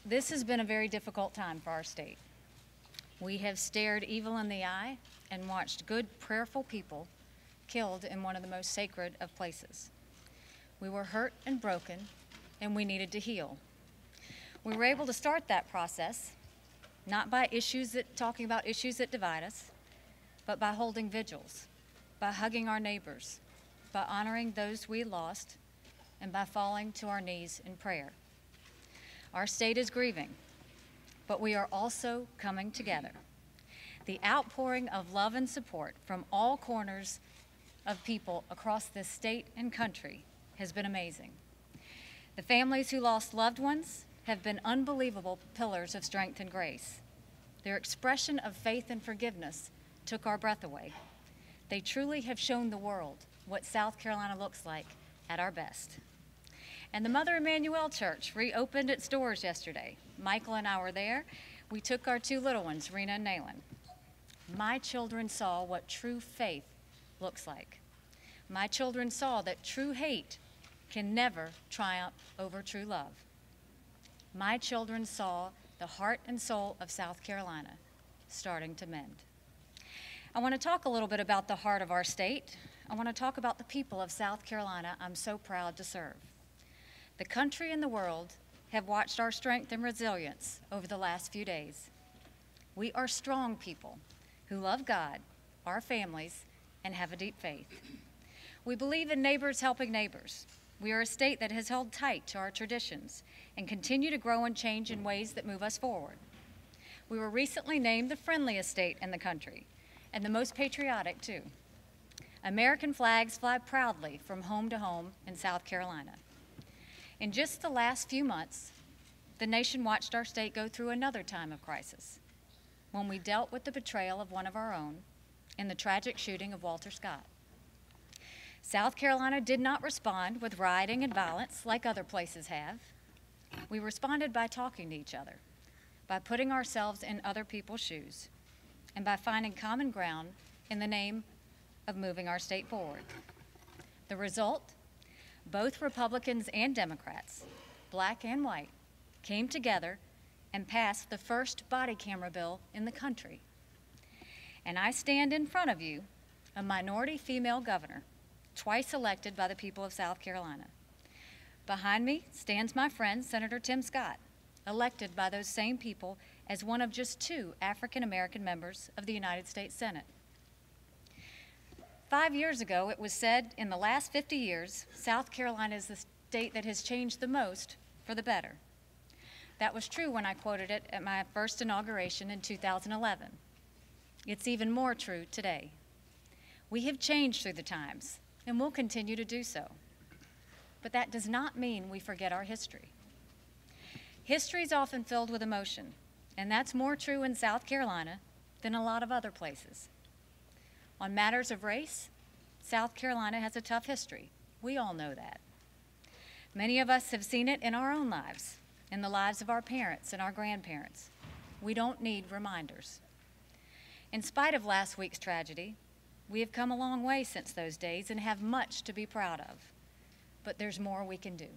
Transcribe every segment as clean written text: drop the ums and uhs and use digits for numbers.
This has been a very difficult time for our state. We have stared evil in the eye and watched good, prayerful people killed in one of the most sacred of places. We were hurt and broken, and we needed to heal. We were able to start that process, not by talking about issues that divide us, but by holding vigils, by hugging our neighbors, by honoring those we lost, and by falling to our knees in prayer. Our state is grieving, but we are also coming together. The outpouring of love and support from all corners of people across this state and country has been amazing. The families who lost loved ones have been unbelievable pillars of strength and grace. Their expression of faith and forgiveness took our breath away. They truly have shown the world what South Carolina looks like at our best. And the Mother Emanuel Church reopened its doors yesterday. Michael and I were there. We took our two little ones, Rena and Nayland. My children saw what true faith looks like. My children saw that true hate can never triumph over true love. My children saw the heart and soul of South Carolina starting to mend. I want to talk a little bit about the heart of our state. I want to talk about the people of South Carolina I'm so proud to serve. The country and the world have watched our strength and resilience over the last few days. We are strong people who love God, our families, and have a deep faith. We believe in neighbors helping neighbors. We are a state that has held tight to our traditions and continue to grow and change in ways that move us forward. We were recently named the friendliest state in the country, and the most patriotic too. American flags fly proudly from home to home in South Carolina. In just the last few months, the nation watched our state go through another time of crisis, when we dealt with the betrayal of one of our own in the tragic shooting of Walter Scott. South Carolina did not respond with rioting and violence like other places have. We responded by talking to each other, by putting ourselves in other people's shoes, and by finding common ground in the name of moving our state forward. The result? Both Republicans and Democrats, black and white, came together and passed the first body camera bill in the country. And I stand in front of you, a minority female governor, twice elected by the people of South Carolina. Behind me stands my friend, Senator Tim Scott, elected by those same people as one of just 2 African-American members of the United States Senate. 5 years ago, it was said in the last 50 years, South Carolina is the state that has changed the most for the better. That was true when I quoted it at my first inauguration in 2011. It's even more true today. We have changed through the times, and will continue to do so. But that does not mean we forget our history. History is often filled with emotion, and that's more true in South Carolina than a lot of other places. On matters of race, South Carolina has a tough history. We all know that. Many of us have seen it in our own lives, in the lives of our parents and our grandparents. We don't need reminders. In spite of last week's tragedy, we have come a long way since those days and have much to be proud of. But there's more we can do.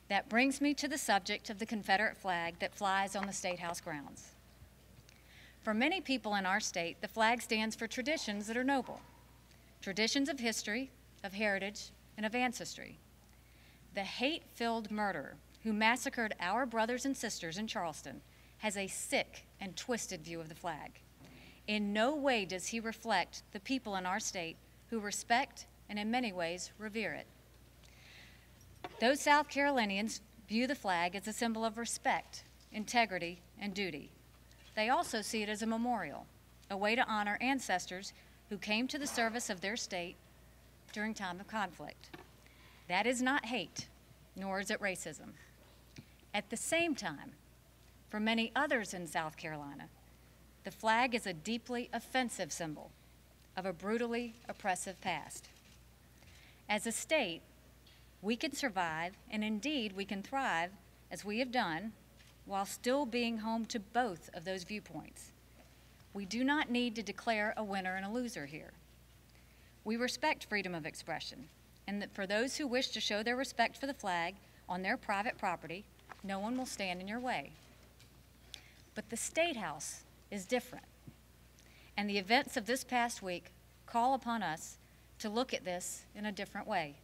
That brings me to the subject of the Confederate flag that flies on the State House grounds. For many people in our state, the flag stands for traditions that are noble, traditions of history, of heritage, and of ancestry. The hate-filled murderer who massacred our brothers and sisters in Charleston has a sick and twisted view of the flag. In no way does he reflect the people in our state who respect and in many ways revere it. Those South Carolinians view the flag as a symbol of respect, integrity, and duty. They also see it as a memorial, a way to honor ancestors who came to the service of their state during time of conflict. That is not hate, nor is it racism. At the same time, for many others in South Carolina, the flag is a deeply offensive symbol of a brutally oppressive past. As a state, we can survive, and indeed we can thrive, as we have done, while still being home to both of those viewpoints. We do not need to declare a winner and a loser here. We respect freedom of expression, and that for those who wish to show their respect for the flag on their private property, No one will stand in your way. But the State House is different. And the events of this past week call upon us to look at this in a different way.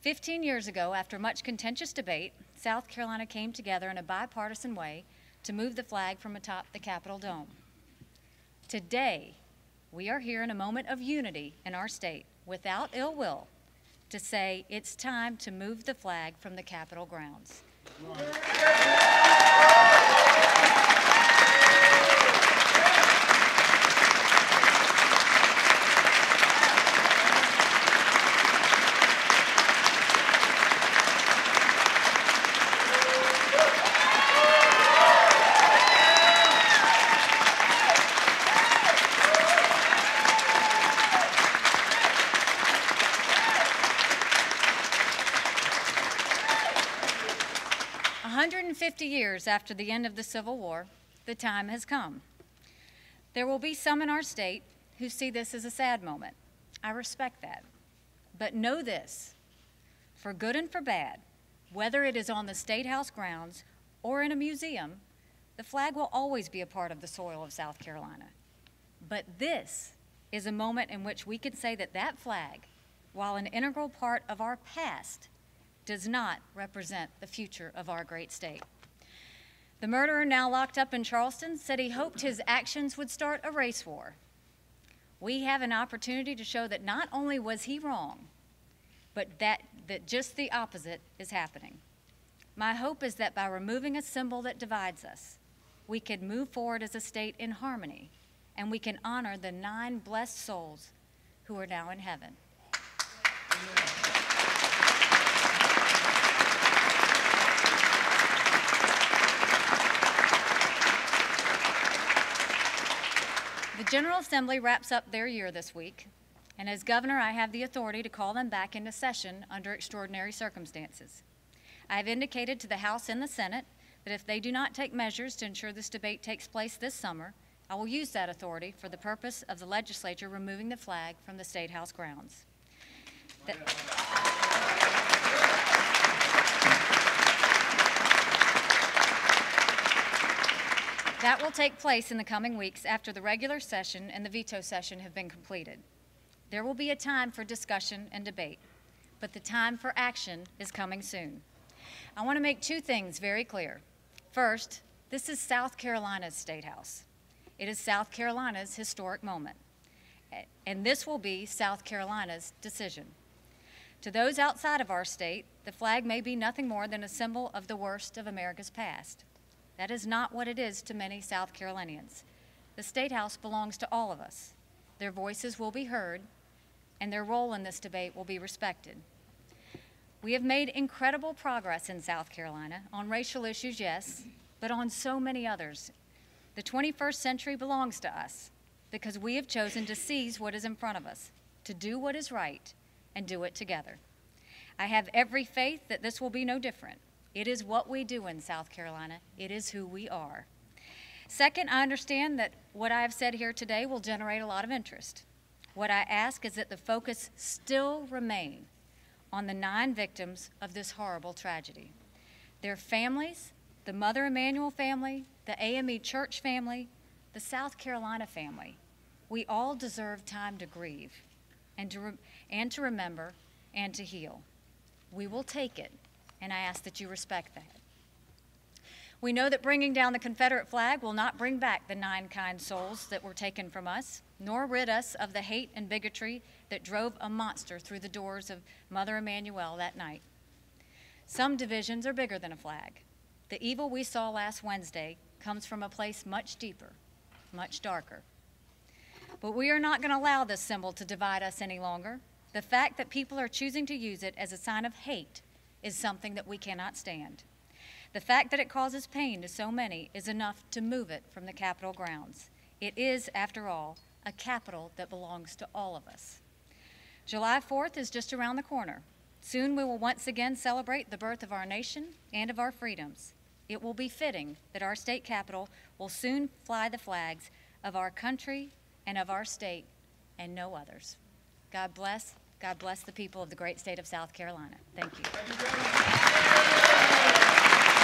15 years ago, after much contentious debate, South Carolina came together in a bipartisan way to move the flag from atop the Capitol dome. Today, we are here in a moment of unity in our state, without ill will, to say it's time to move the flag from the Capitol grounds. 150 years after the end of the Civil War, the time has come. There will be some in our state who see this as a sad moment. I respect that. But know this, for good and for bad, whether it is on the State House grounds or in a museum, the flag will always be a part of the soil of South Carolina. But this is a moment in which we can say that that flag, while an integral part of our past, does not represent the future of our great state. The murderer, now locked up in Charleston, said he hoped his actions would start a race war. We have an opportunity to show that not only was he wrong, but that just the opposite is happening. My hope is that by removing a symbol that divides us, we can move forward as a state in harmony, and we can honor the 9 blessed souls who are now in heaven. Amen. The General Assembly wraps up their year this week, and as governor, I have the authority to call them back into session under extraordinary circumstances. I have indicated to the House and the Senate that if they do not take measures to ensure this debate takes place this summer, I will use that authority for the purpose of the legislature removing the flag from the State House grounds. That will take place in the coming weeks after the regular session and the veto session have been completed. There will be a time for discussion and debate, but the time for action is coming soon. I want to make 2 things very clear. First, this is South Carolina's State House. It is South Carolina's historic moment, and this will be South Carolina's decision. To those outside of our state, the flag may be nothing more than a symbol of the worst of America's past. That is not what it is to many South Carolinians. The State House belongs to all of us. Their voices will be heard, and their role in this debate will be respected. We have made incredible progress in South Carolina on racial issues, yes, but on so many others. The 21st century belongs to us because we have chosen to seize what is in front of us, to do what is right, and do it together. I have every faith that this will be no different. It is what we do in South Carolina. It is who we are. Second, I understand that what I have said here today will generate a lot of interest. What I ask is that the focus still remain on the 9 victims of this horrible tragedy. Their families, the Mother Emanuel family, the AME Church family, the South Carolina family. We all deserve time to grieve and to remember and to heal. We will take it, and I ask that you respect that. We know that bringing down the Confederate flag will not bring back the 9 kind souls that were taken from us, nor rid us of the hate and bigotry that drove a monster through the doors of Mother Emanuel that night. Some divisions are bigger than a flag. The evil we saw last Wednesday comes from a place much deeper, much darker. But we are not going to allow this symbol to divide us any longer. The fact that people are choosing to use it as a sign of hate is something that we cannot stand. The fact that it causes pain to so many is enough to move it from the Capitol grounds. It is, after all, a Capitol that belongs to all of us. July 4th is just around the corner. Soon we will once again celebrate the birth of our nation and of our freedoms. It will be fitting that our state capitol will soon fly the flags of our country and of our state and no others. God bless God bless the people of the great state of South Carolina. Thank you. Thank you.